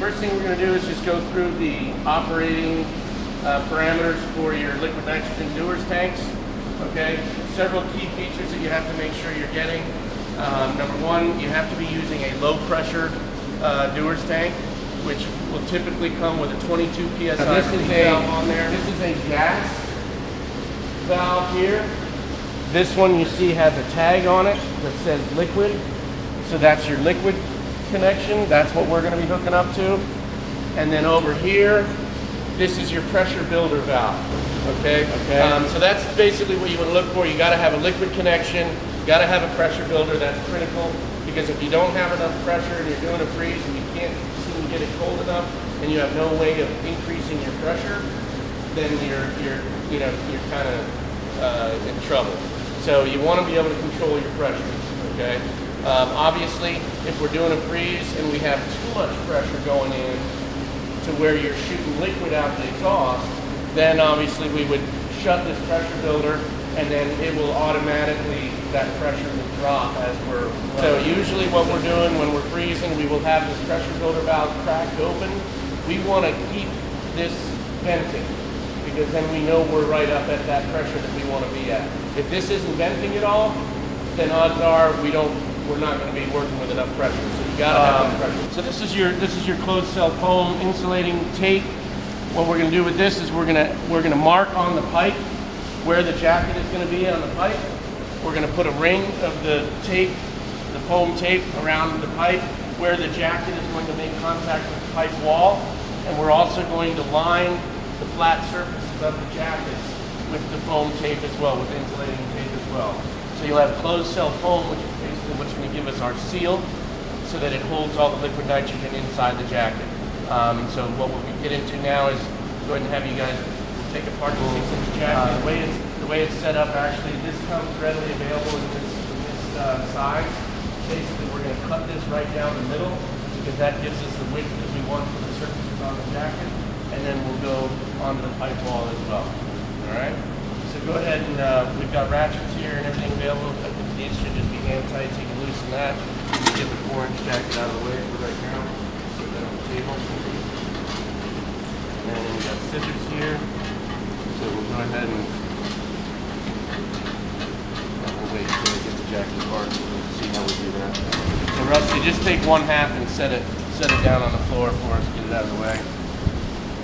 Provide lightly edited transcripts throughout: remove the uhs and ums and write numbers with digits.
first thing we're going to do is just go through the operating parameters for your liquid nitrogen Dewar's tanks. Okay, several key features that you have to make sure you're getting. Number one, you have to be using a low pressure Dewar's tank, which will typically come with a 22 psi valve on there. This is a gas valve here. This one you see has a tag on it that says liquid, so that's your liquid connection. That's what we're going to be hooking up to. And then over here, this is your pressure builder valve. Okay. So that's basically what you want to look for. You got to have a liquid connection. You got to have a pressure builder. That's critical, because if you don't have enough pressure and you're doing a freeze and you can't seem to get it cold enough, and you have no way of increasing your pressure, then you're kind of in trouble. So you want to be able to control your pressure. Okay. Obviously, if we're doing a freeze and we have too much pressure going in to where you're shooting liquid out the exhaust, then obviously we would shut this pressure builder, and then it will automatically, that pressure will drop as we're running. So usually what we're doing when we're freezing, we will have this pressure builder valve cracked open. We want to keep this venting, because then we know we're right up at that pressure that we want to be at. If this isn't venting at all, then odds are we're not going to be working with enough pressure. So you got to have enough pressure. So this is your closed cell foam insulating tape. What we're going to do with this is we're going to mark on the pipe where the jacket is going to be on the pipe. We're going to put a ring of the tape, the foam tape, around the pipe where the jacket is going to make contact with the pipe wall, and we're also going to line the flat surfaces of the jackets with the foam tape as well, with insulating tape as well. So you'll have closed cell foam, which is basically what's going to give us our seal, so that it holds all the liquid nitrogen inside the jacket. So what we'll get into now is go ahead and have you guys take apart the 6-inch jacket. The way it's set up, actually, this comes readily available in this size. Basically, we're going to cut this right down the middle, because that gives us the width that we want for the surfaces on the jacket, and then we'll go onto the pipe wall as well. All right. So go ahead and we've got ratchets here and everything available. These should just be hand tight, so you can loosen that. Get the 4-inch jacket out of the way for right now. Put that on the table. And then we've got scissors here. So we'll go ahead and we'll wait until we get the jacket apart so we'll see how we do that. So Rusty, just take 1/2 and set it down on the floor for us, get it out of the way.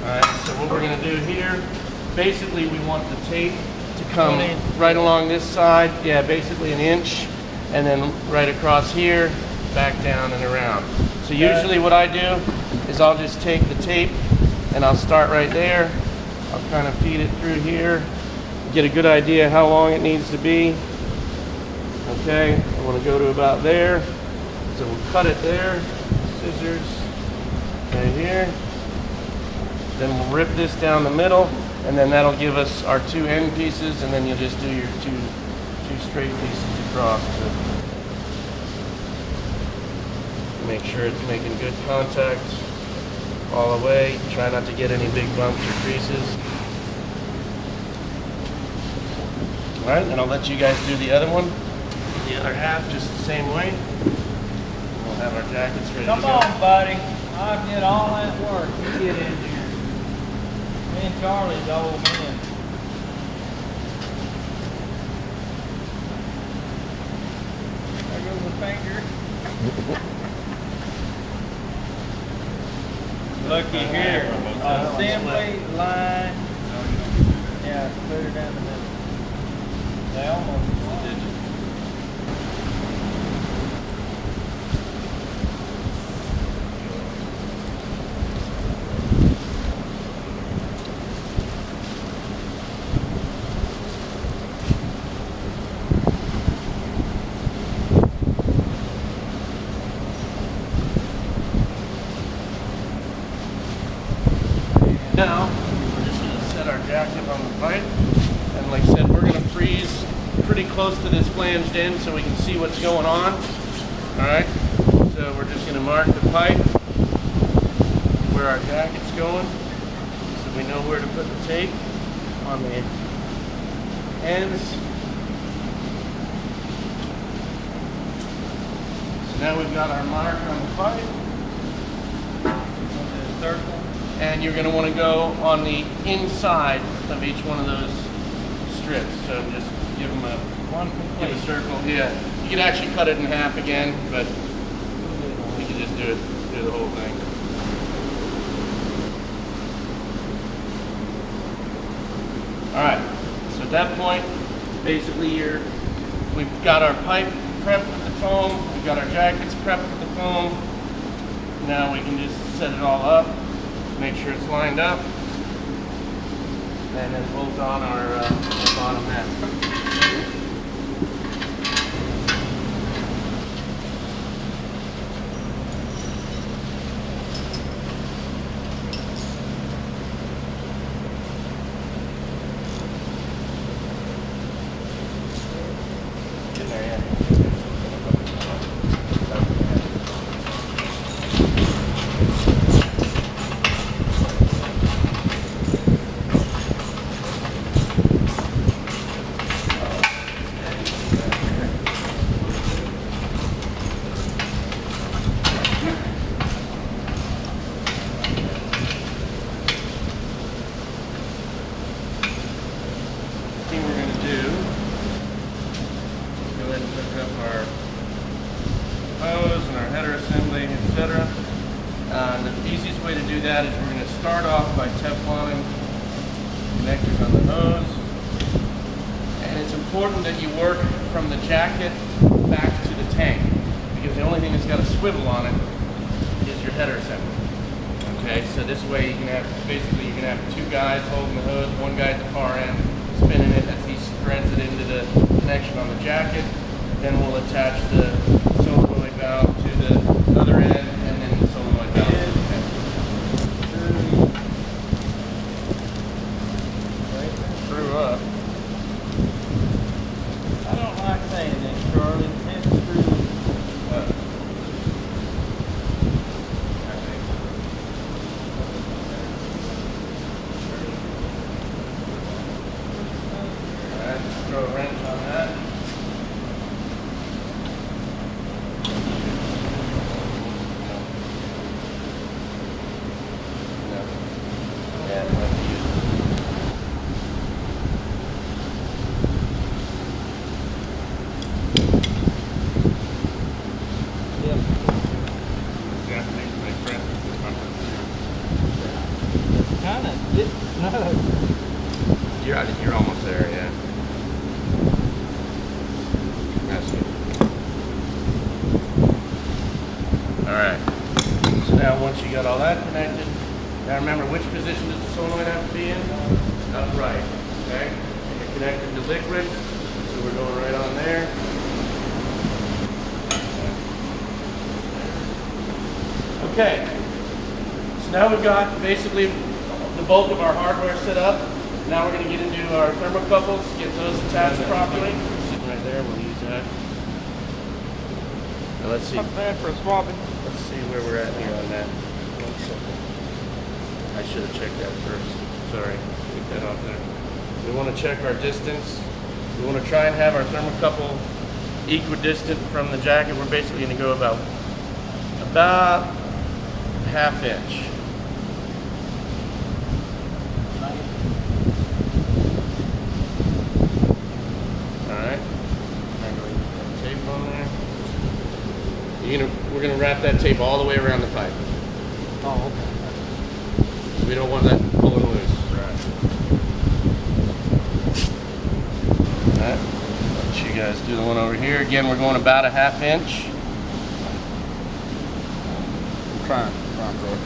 Alright, so what we're gonna do here, basically we want the tape to come right along this side, yeah, basically 1 inch, and then right across here, back down and around. So usually what I do is I'll just take the tape and I'll start right there. I'll kind of feed it through here, get a good idea how long it needs to be. Okay, I want to go to about there. So we'll cut it there, scissors right here. Then we'll rip this down the middle, and then that'll give us our 2 end pieces, and then you'll just do your two straight pieces across to make sure it's making good contact all the way. Try not to get any big bumps or creases. All right, and I'll let you guys do the other one, the other half, just the same way. We'll have our jackets ready to go. Come on, buddy. I did all that work. You get in here. Me and Charlie's old men. There goes the finger. Looky here. Assembly line. Yeah, put her down the middle. They almost did it. Now, we're just going to set our jacket on the pipe, and like I said, we're going to freeze pretty close to this flanged end so we can see what's going on. Alright, so we're just going to mark the pipe where our jacket's going, so we know where to put the tape on the ends. So now we've got our mark on the pipe. Circle. And you're going to want to go on the inside of each one of those strips. So just give them a circle. Yeah, you could actually cut it in half again, but you can just do the whole thing. All right. So at that point, basically we've got our pipe prepped with the foam. We've got our jackets prepped with the foam. Now we can just set it all up. Make sure it's lined up, and then bolt on our bottom end. In there, yeah. Thing we're going to do, go ahead and hook up our hose and our header assembly, etc. The easiest way to do that is we're going to start off by Tefloning connectors on the hose. And it's important that you work from the jacket back to the tank, because the only thing that's got a swivel on it is your header assembly. Okay, so this way you can have, basically you can have two guys holding the hose, one guy at the far end spinning it as he threads it into the connection on the jacket. Then we'll attach the solenoid valve to the other end, and then the solenoid valve to the end. Screw up. I don't like saying this, Charlie. 10 screws. Alright, just throw a wrench on that. Yeah, we'll have to use it. Yep. Yeah, they press this bumper. Kind of getting snug. You're almost there, yeah. That's it. Alright. So now once you got all that connected, now remember, which position does the solenoid have to be in? Upright. Okay? And you're connected to liquids, so we're going right on there. Okay. So now we've got basically the bulk of our hardware set up. Now we're going to get into our thermocouples, get those attached properly. Sitting right there, we'll use that. Now let's see. Not bad for swapping. Let's see where we're at here on that. 1 second. I should have checked that first. Sorry, take that off there. We want to check our distance. We want to try and have our thermocouple equidistant from the jacket. We're basically going to go about ½ inch. Alright. Tape on there. We're gonna wrap that tape all the way around the pipe. Oh, okay. So we don't want that pulling loose. Right. Alright. Let you guys do the one over here. Again, we're going about ½ inch. I'm trying, bro.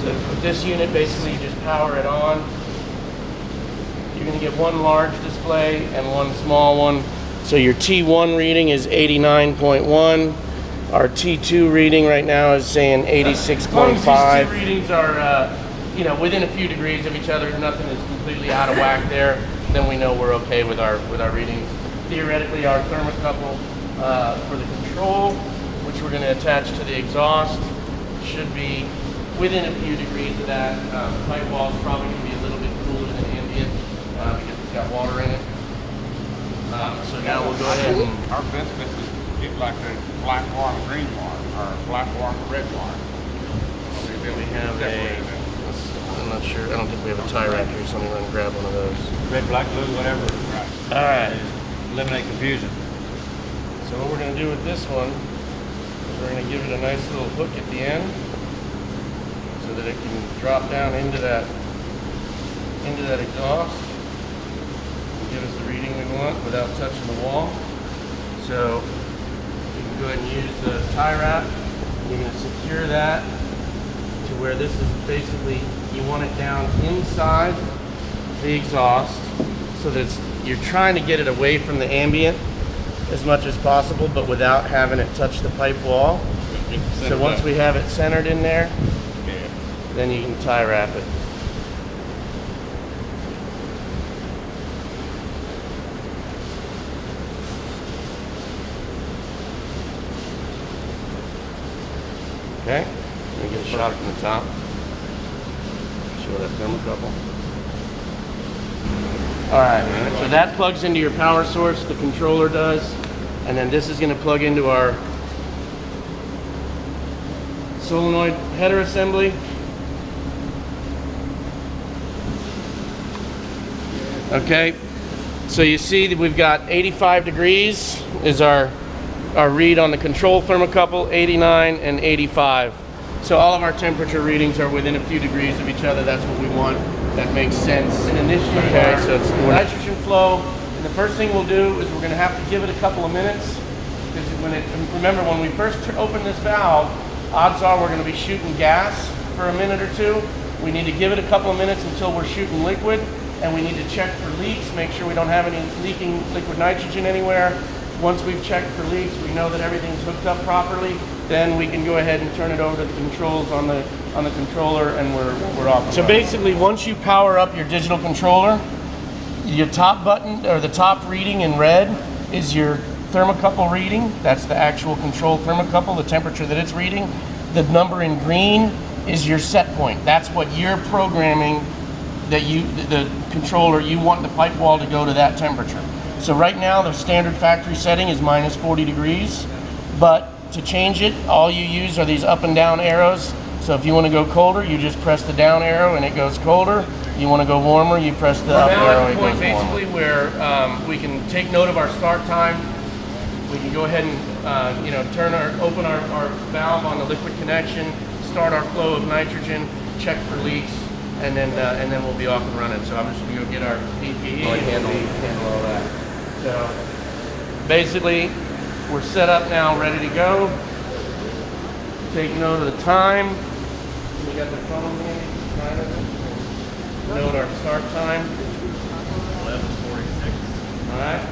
So with this unit, basically you just power it on. You're going to get one large display and one small one. So your T1 reading is 89.1. Our T2 reading right now is saying 86.5. As long as these two readings are, within a few degrees of each other, nothing is completely out of whack there, then we know we're okay with our readings. Theoretically, our thermocouple for the control, which we're going to attach to the exhaust should be within a few degrees of that. Pipe wall is probably going to be a little bit cooler than ambient because it's got water in it. So now we'll go ahead and... Our best bet is get like a black water, green water, or black water, red water. So then we have I'm not sure, I don't think we have a tie rack here, so I'm going to grab one of those. Red, black, blue, whatever. Right. Alright. Eliminate confusion. So what we're going to do with this one is we're going to give it a nice little hook at the end so that it can drop down into that exhaust and give us the reading we want without touching the wall. So you can go ahead and use the tie wrap. You're going to secure that to where this is basically, you want it down inside the exhaust so that you're trying to get it away from the ambient as much as possible, but without having it touch the pipe wall. So once we have it centered in there, then you can tie wrap it. Okay, let me get a shot from the top. Show that thermocouple. Alright, so that plugs into your power source, the controller does, and then this is going to plug into our solenoid header assembly. Okay, so you see that we've got 85 degrees is our read on the control thermocouple, 89 and 85. So all of our temperature readings are within a few degrees of each other. That's what we want. That makes sense. And initially, okay, so it's nitrogen flow. And the first thing we'll do is we're going to have to give it a couple of minutes. Because remember, when we first open this valve, odds are we're going to be shooting gas for a minute or two. We need to give it a couple of minutes until we're shooting liquid. And we need to check for leaks, make sure we don't have any leaking liquid nitrogen anywhere. Once we've checked for leaks, we know that everything's hooked up properly, then we can go ahead and turn it over to the controls on the controller, and we're off. So basically, once you power up your digital controller, your top button, or the top reading in red, is your thermocouple reading. That's the actual control thermocouple, the temperature that it's reading. The number in green is your set point. That's what you're programming, that the controller, you want the pipe wall to go to that temperature. So right now the standard factory setting is minus 40 degrees, but to change it, all you use are these up and down arrows. So if you want to go colder, you just press the down arrow and it goes colder. You want to go warmer, you press the up arrow, it goes warmer. Basically where we can take note of our start time. We can go ahead and open our valve on the liquid connection, start our flow of nitrogen, check for leaks, and then we'll be off and running. So I'm just going to go get our PPE and handle all that. So basically, we're set up now, ready to go. Take note of the time. We got the phone handy. Note our start time. 11:46. All right.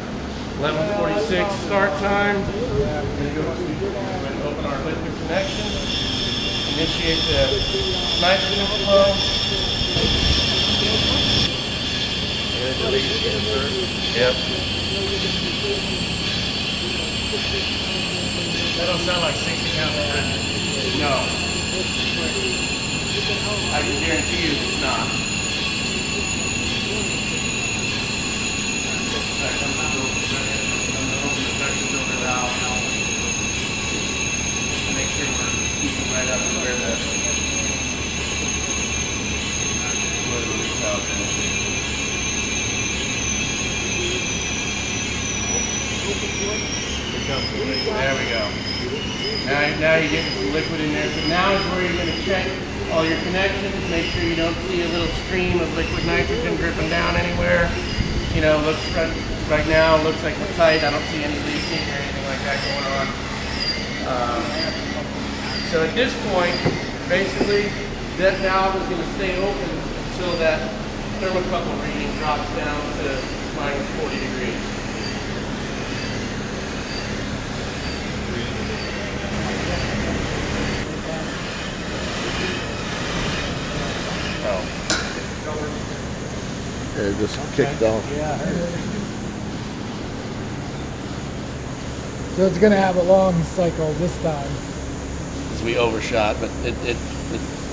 11:46 start time. We're going to open our liquid connection. Initiate the nitrogen flow. Yep. That don't sound like 60 pounds of pressure. No. I can guarantee you it's not. Make sure we're keeping right up to where the leak out is. There we go. Now you're getting some liquid in there. So now is where you're going to check all your connections. Make sure you don't see a little stream of liquid nitrogen dripping down anywhere. You know, looks right now looks like we're tight. I don't see any leaking or anything like that going on. So at this point, basically, that valve is going to stay open until that thermocouple reading drops down to minus 40 degrees. It just kicked off. Yeah, I heard it. So it's going to have a long cycle this time. As we overshot, but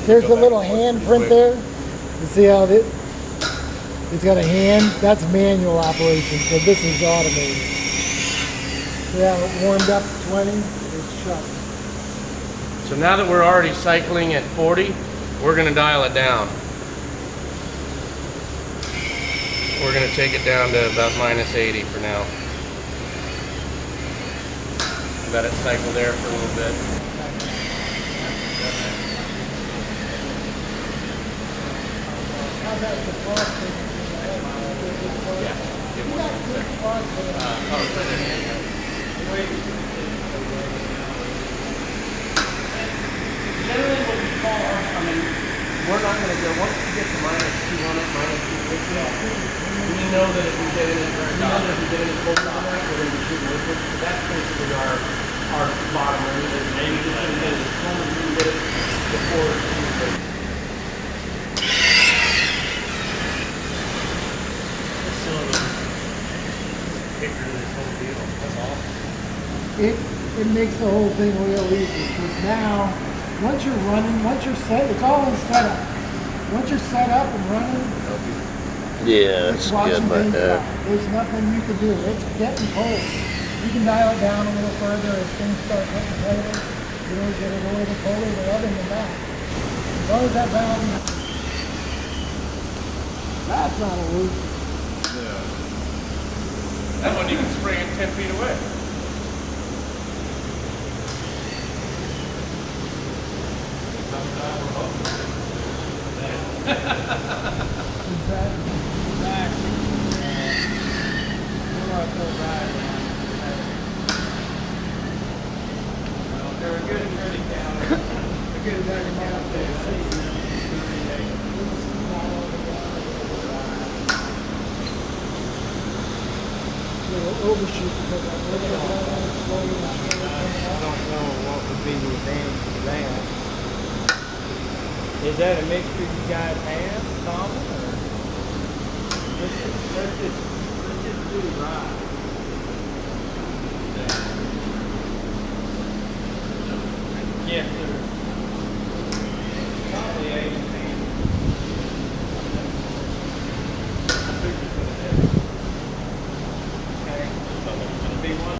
There's a little hand print there. You see how it's got a hand? That's manual operation, so this is automated. We have it warmed up to 20, it's shut. So now that we're already cycling at 40, we're going to dial it down. We're going to take it down to about -80 for now. Let it cycle there for a little bit. Yeah. Generally what we call our, we're not going to go, once we get to -200, -250, we know that if we get any cold in that, we're going to be shooting liquid. So that's basically our bottom range. Maybe just going to get it as cold as we can get it before it's too late. It makes the whole thing real easy, because now, once you're running, once you're set, it's all in setup. Once you're set up and running, Yeah, it's that's watching good right things there. out. There's nothing you can do. It's getting cold. You can dial it down a little further as things start getting tighter. You know, get it a little colder, but other than that, as long as that valve, that's not a loop. That wasn't even spraying 10 feet away. Overshoot because I don't know what would be the advantage of that. Is that a mixture you guys have, Thomas?